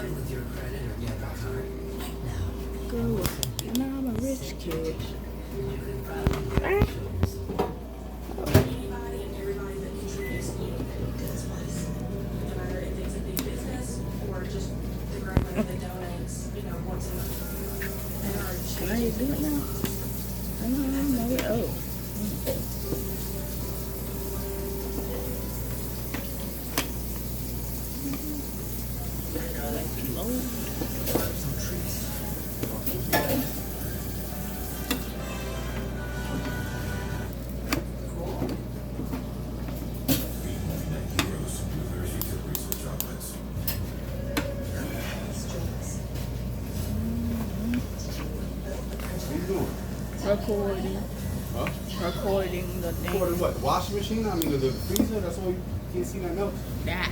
Girl, you know I'm a rich kid. Ah. Can I do it now? I know. Oh. Recording. Huh? Recording the thing. Recording what? The washing machine? I mean, the freezer? That's why you can't see that milk. That.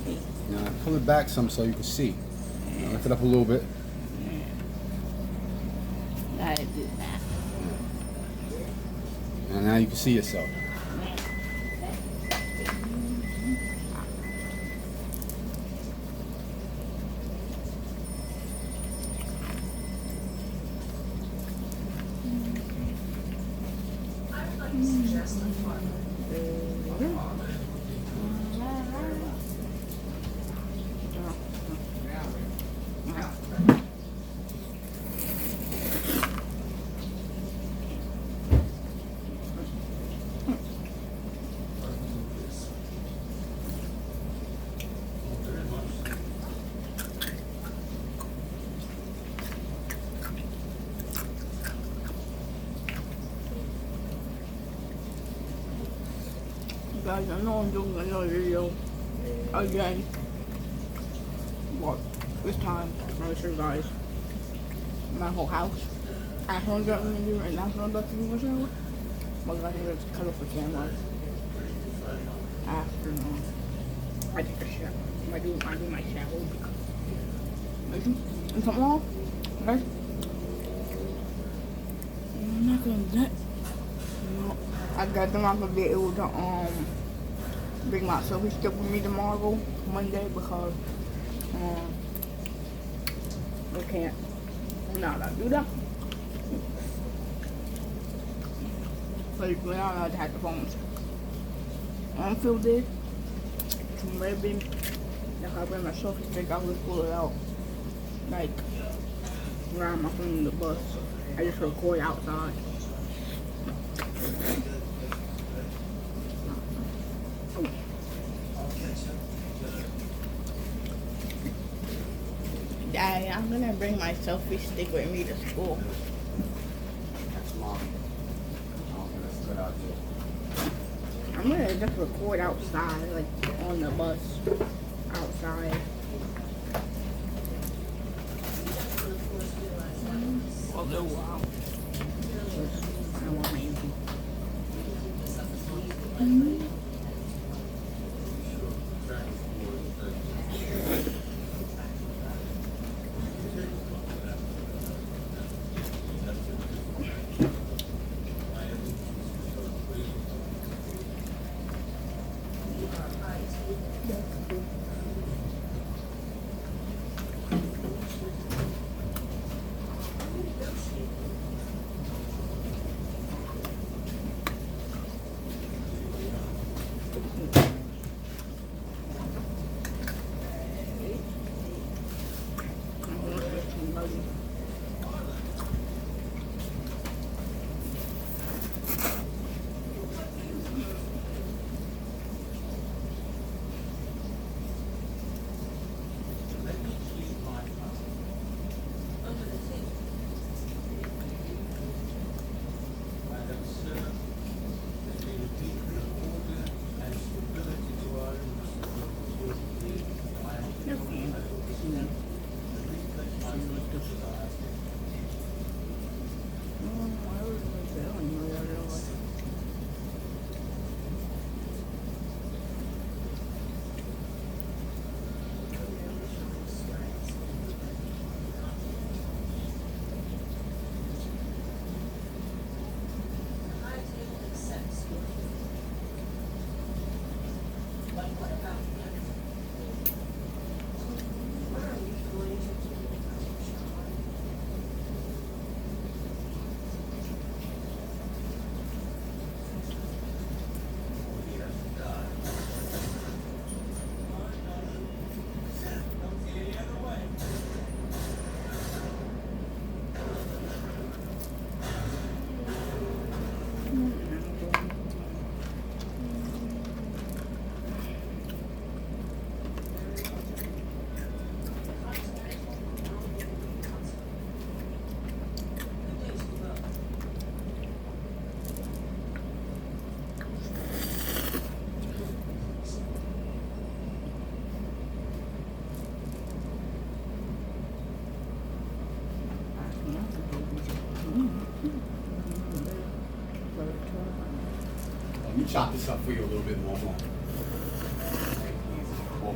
Yeah, pull it back some so you can see. Lift it up a little bit. Gotta do that. And now you can see yourself. Guys, I know I'm doing another video again, but this time I'm gonna show you guys my whole house. After I'm done with you right now, so I'm about to do my shower. But guys, I'm gonna cut off the camera after I take a shower. I do my shower because and something wrong, guys. I'm not gonna do that. No, I got them. I'm gonna be able to bring my selfie stick with me tomorrow, Monday, because I can't. I'm not allowed to do that. But we're not allowed to have the phones unfiltered. Maybe if I bring my selfie stick, I will pull it out like around my phone in the bus. I just record outside. Daddy, I'm gonna bring my selfie stick with me to school. That's mom. Oh, that's a good idea. I'm gonna just record outside, like on the bus, outside. For a little while. I don't want my info. me chop this up for you a little bit more. Take it easy. Oh,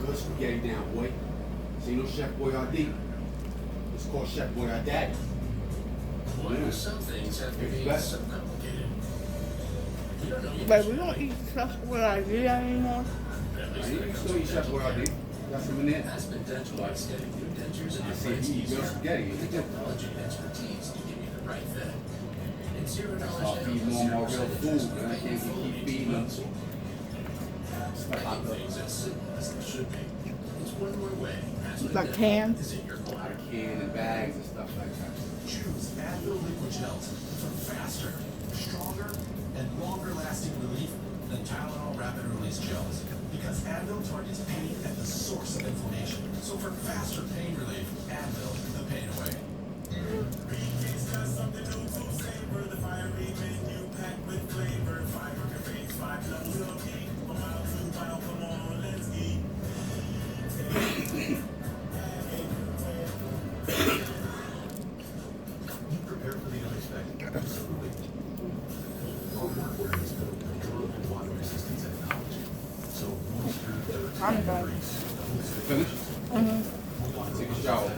good spaghetti down, boy. This ain't no Chef Boyardee. It's called Chef Boyardee. Well, some things have to be so complicated. You don't know yet. But we don't eat stuff with idea anymore. At I least ain't when it still comes eat to Chef Boyardee. Got some in there. has been done to us getting new dentures and I new say plates you eat easier. real spaghetti. The technology and expertise to give you the right fit. And $0 I'll feed more and more real food, man. I can't keep feeding them. Making things as simple as they should be. It's one more way. Like cans. Is in your Out body. of can and bags and stuff like that. Choose Advil Liquid Gels for faster, stronger, and longer-lasting relief than Tylenol Rapid Release Gels. Because Advil targets pain at the source of inflammation. So for faster pain relief, Advil, the pain away. Prepare for the unexpected. Absolutely. Our workwear is built with drop and water-resistant technology. So moisture, dirt, I'm and done. grease Finished? Take a shower.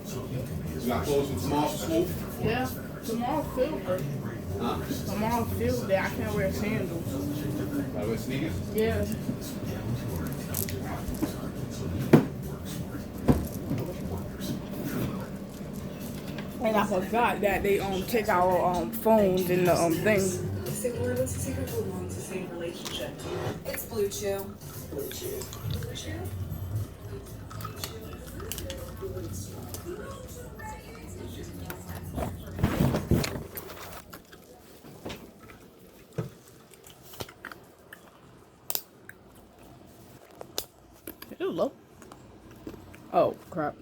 so you can be as You got clothes for tomorrow for school? Yeah. Tomorrow's field day. Huh? Tomorrow's field day. I can't wear sandals. Gotta wear sneakers? Yeah. And I forgot that they take our phones in the thing. Single emergency secret belongs to the same relationship. It's Blue Chew. Blue Chew. Blue Chew? Hello. Oh crap.